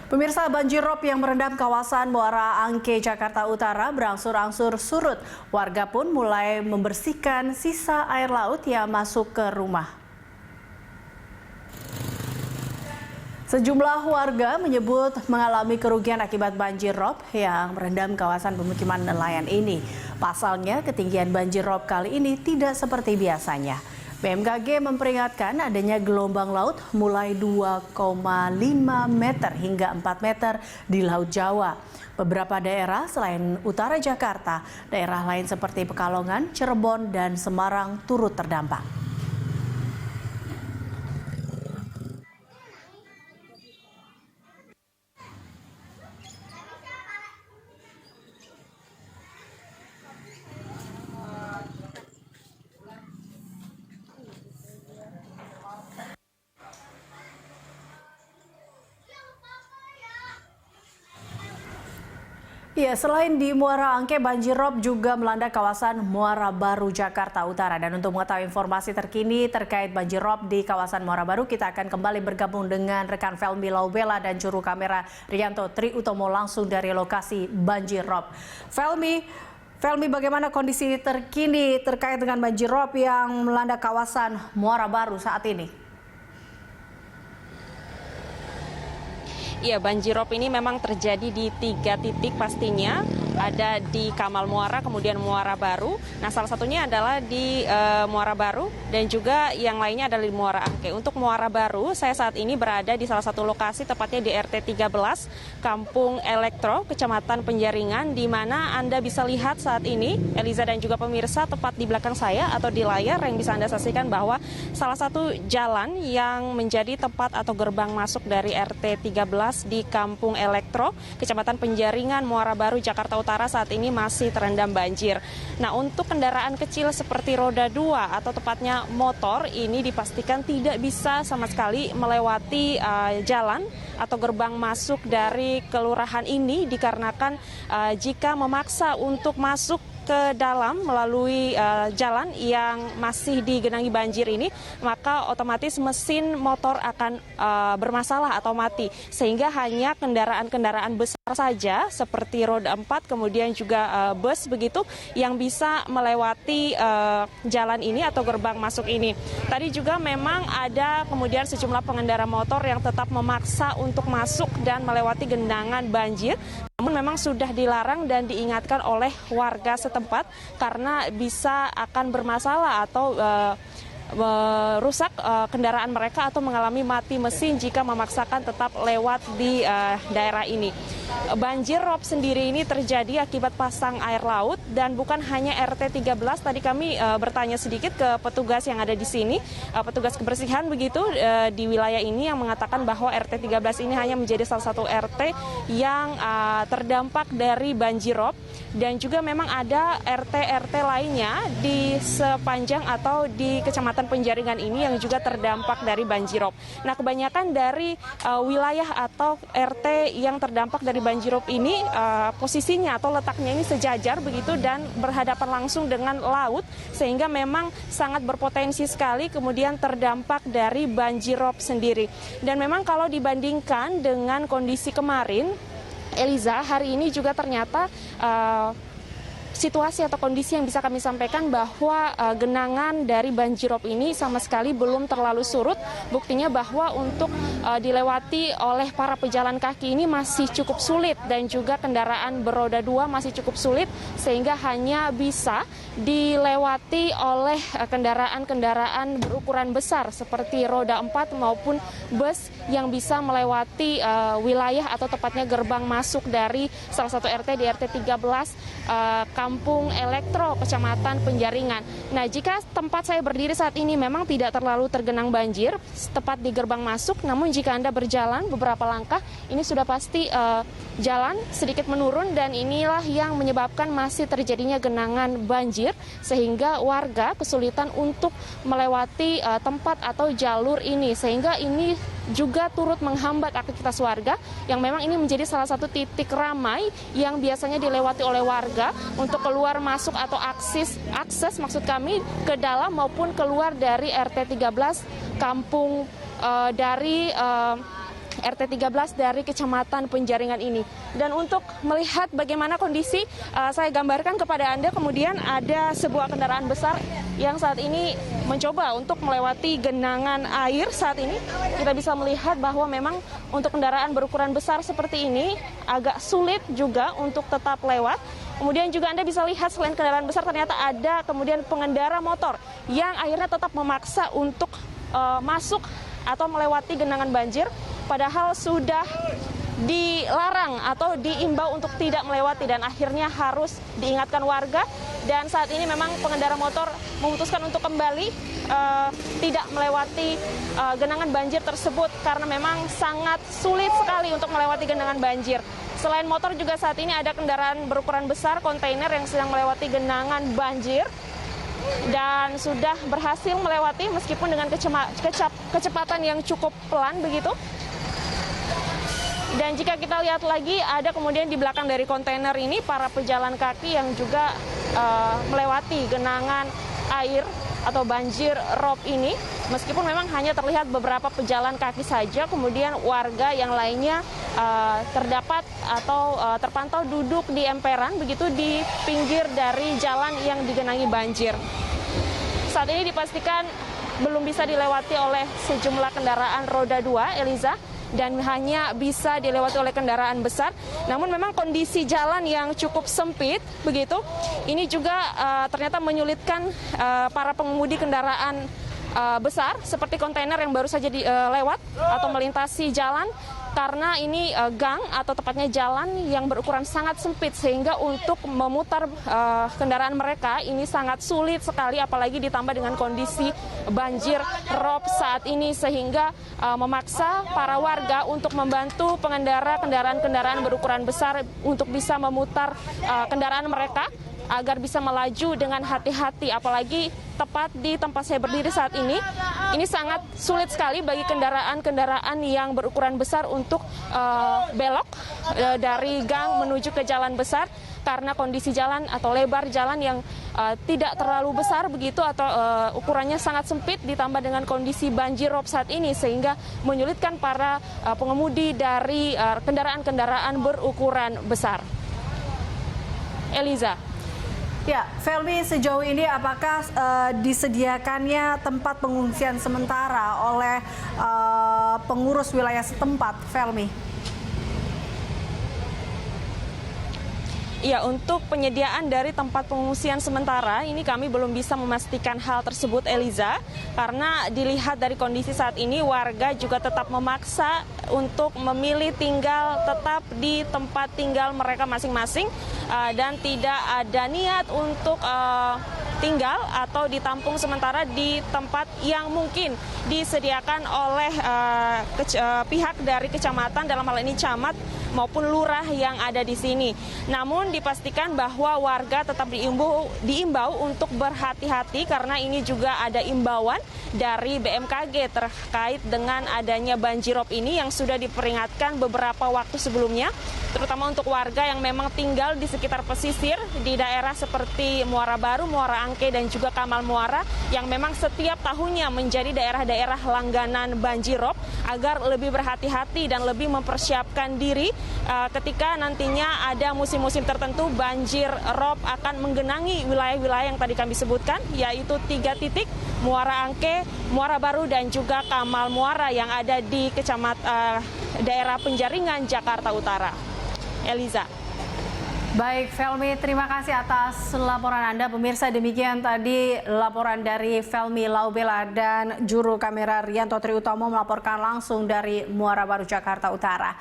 Pemirsa, banjir rob yang merendam kawasan Muara Angke, Jakarta Utara berangsur-angsur surut. Warga pun mulai membersihkan sisa air laut yang masuk ke rumah. Sejumlah warga menyebut mengalami kerugian akibat banjir rob yang merendam kawasan pemukiman nelayan ini. Pasalnya, ketinggian banjir rob kali ini tidak seperti biasanya. BMKG memperingatkan adanya gelombang laut mulai 2,5 meter hingga 4 meter di Laut Jawa. Beberapa daerah selain utara Jakarta, daerah lain seperti Pekalongan, Cirebon, dan Semarang turut terdampak. Ya, selain di Muara Angke, banjir rob juga melanda kawasan Muara Baru, Jakarta Utara. Dan untuk mengetahui informasi terkini terkait banjir rob di kawasan Muara Baru, kita akan kembali bergabung dengan rekan Felmi Laubela dan juru kamera Rianto Triutomo langsung dari lokasi banjir rob. Felmi, bagaimana kondisi terkini terkait dengan banjir rob yang melanda kawasan Muara Baru saat ini? Iya, banjir rob ini memang terjadi di 3 titik pastinya. Ada di Kamal Muara, kemudian Muara Baru. Nah, salah satunya adalah di Muara Baru dan juga yang lainnya adalah di Muara Angke. Untuk Muara Baru, saya saat ini berada di salah satu lokasi, tepatnya di RT 13, Kampung Elektro, Kecamatan Penjaringan, di mana Anda bisa lihat saat ini, Eliza dan juga pemirsa, tepat di belakang saya atau di layar yang bisa Anda saksikan bahwa salah satu jalan yang menjadi tempat atau gerbang masuk dari RT 13 di Kampung Elektro, Kecamatan Penjaringan, Muara Baru, Jakarta Utara saat ini masih terendam banjir. Nah, untuk kendaraan kecil seperti roda 2 atau tepatnya motor ini dipastikan tidak bisa sama sekali melewati jalan atau gerbang masuk dari kelurahan ini dikarenakan jika memaksa untuk masuk ke dalam melalui jalan yang masih digenangi banjir ini, maka otomatis mesin motor akan bermasalah atau mati. Sehingga hanya kendaraan-kendaraan besar saja seperti roda 4 kemudian juga bus begitu yang bisa melewati jalan ini atau gerbang masuk ini. Tadi juga memang ada kemudian sejumlah pengendara motor yang tetap memaksa untuk masuk dan melewati genangan banjir. Namun memang sudah dilarang dan diingatkan oleh warga setempat karena bisa akan bermasalah atau merusak kendaraan mereka atau mengalami mati mesin jika memaksakan tetap lewat di daerah ini. Banjir rob sendiri ini terjadi akibat pasang air laut dan bukan hanya RT 13. Tadi kami bertanya sedikit ke petugas yang ada di sini, petugas kebersihan begitu di wilayah ini yang mengatakan bahwa RT 13 ini hanya menjadi salah satu RT yang terdampak dari banjir rob dan juga memang ada RT-RT lainnya di sepanjang atau di Kecamatan Penjaringan ini yang juga terdampak dari banjir rob. Nah, kebanyakan dari wilayah atau RT yang terdampak dari banjir rob ini posisinya atau letaknya ini sejajar begitu dan berhadapan langsung dengan laut sehingga memang sangat berpotensi sekali kemudian terdampak dari banjir rob sendiri. Dan memang kalau dibandingkan dengan kondisi kemarin, Eliza, hari ini juga ternyata situasi atau kondisi yang bisa kami sampaikan bahwa genangan dari banjir rob ini sama sekali belum terlalu surut. Buktinya bahwa untuk dilewati oleh para pejalan kaki ini masih cukup sulit dan juga kendaraan beroda 2 masih cukup sulit sehingga hanya bisa dilewati oleh kendaraan-kendaraan berukuran besar seperti roda 4 maupun bus yang bisa melewati wilayah atau tepatnya gerbang masuk dari salah satu RT di RT 13 Kampung Elektro, Kecamatan Penjaringan. Nah, jika tempat saya berdiri saat ini memang tidak terlalu tergenang banjir, tepat di gerbang masuk, namun jika Anda berjalan beberapa langkah, ini sudah pasti jalan sedikit menurun dan inilah yang menyebabkan masih terjadinya genangan banjir sehingga warga kesulitan untuk melewati tempat atau jalur ini sehingga ini juga turut menghambat aktivitas warga yang memang ini menjadi salah satu titik ramai yang biasanya dilewati oleh warga untuk keluar masuk atau akses maksud kami ke dalam maupun keluar dari RT 13 kampung dari RT 13 dari Kecamatan Penjaringan ini. Dan untuk melihat bagaimana kondisi, saya gambarkan kepada Anda, kemudian ada sebuah kendaraan besar yang saat ini mencoba untuk melewati genangan air. Saat ini kita bisa melihat bahwa memang untuk kendaraan berukuran besar seperti ini agak sulit juga untuk tetap lewat. Kemudian juga Anda bisa lihat selain kendaraan besar ternyata ada kemudian pengendara motor yang akhirnya tetap memaksa untuk masuk atau melewati genangan banjir, padahal sudah dilarang atau diimbau untuk tidak melewati dan akhirnya harus diingatkan warga. Dan saat ini memang pengendara motor memutuskan untuk kembali tidak melewati genangan banjir tersebut karena memang sangat sulit sekali untuk melewati genangan banjir. Selain motor juga saat ini ada kendaraan berukuran besar kontainer yang sedang melewati genangan banjir dan sudah berhasil melewati meskipun dengan kecepatan yang cukup pelan begitu. Dan jika kita lihat lagi, ada kemudian di belakang dari kontainer ini para pejalan kaki yang juga melewati genangan air atau banjir rob ini. Meskipun memang hanya terlihat beberapa pejalan kaki saja, kemudian warga yang lainnya terdapat atau terpantau duduk di emperan begitu di pinggir dari jalan yang digenangi banjir. Saat ini dipastikan belum bisa dilewati oleh sejumlah kendaraan roda 2, Eliza, dan hanya bisa dilewati oleh kendaraan besar. Namun memang kondisi jalan yang cukup sempit begitu, ini juga ternyata menyulitkan para pengemudi kendaraan besar seperti kontainer yang baru saja lewat atau melintasi jalan, karena ini gang atau tepatnya jalan yang berukuran sangat sempit sehingga untuk memutar kendaraan mereka ini sangat sulit sekali, apalagi ditambah dengan kondisi banjir rob saat ini sehingga memaksa para warga untuk membantu pengendara kendaraan berukuran besar untuk bisa memutar kendaraan mereka agar bisa melaju dengan hati-hati, apalagi tepat di tempat saya berdiri saat ini sangat sulit sekali bagi kendaraan-kendaraan yang berukuran besar untuk belok dari gang menuju ke jalan besar karena kondisi jalan atau lebar jalan yang tidak terlalu besar begitu atau ukurannya sangat sempit ditambah dengan kondisi banjir rob saat ini sehingga menyulitkan para pengemudi dari kendaraan-kendaraan berukuran besar. Eliza. Ya, Felmi, sejauh ini apakah disediakannya tempat pengungsian sementara oleh pengurus wilayah setempat, Felmi? Ya, untuk penyediaan dari tempat pengungsian sementara ini kami belum bisa memastikan hal tersebut, Eliza, karena dilihat dari kondisi saat ini warga juga tetap memaksa untuk memilih tinggal tetap di tempat tinggal mereka masing-masing dan tidak ada niat untuk tinggal atau ditampung sementara di tempat yang mungkin disediakan oleh pihak dari kecamatan, dalam hal ini camat maupun lurah yang ada di sini. Namun dipastikan bahwa warga tetap diimbau untuk berhati-hati karena ini juga ada imbauan dari BMKG terkait dengan adanya banjirop ini yang sudah diperingatkan beberapa waktu sebelumnya, terutama untuk warga yang memang tinggal di sekitar pesisir di daerah seperti Muara Baru, Muara Angke, dan juga Kamal Muara yang memang setiap tahunnya menjadi daerah-daerah langganan banjirop agar lebih berhati-hati dan lebih mempersiapkan diri ketika nantinya ada musim-musim tertentu banjir rob akan menggenangi wilayah-wilayah yang tadi kami sebutkan, yaitu 3 titik, Muara Angke, Muara Baru, dan juga Kamal Muara yang ada di daerah Penjaringan, Jakarta Utara. Eliza. Baik, Felmi, terima kasih atas laporan Anda. Pemirsa, demikian tadi laporan dari Felmi Laubela dan juru kamera Rianto Triutomo melaporkan langsung dari Muara Baru, Jakarta Utara.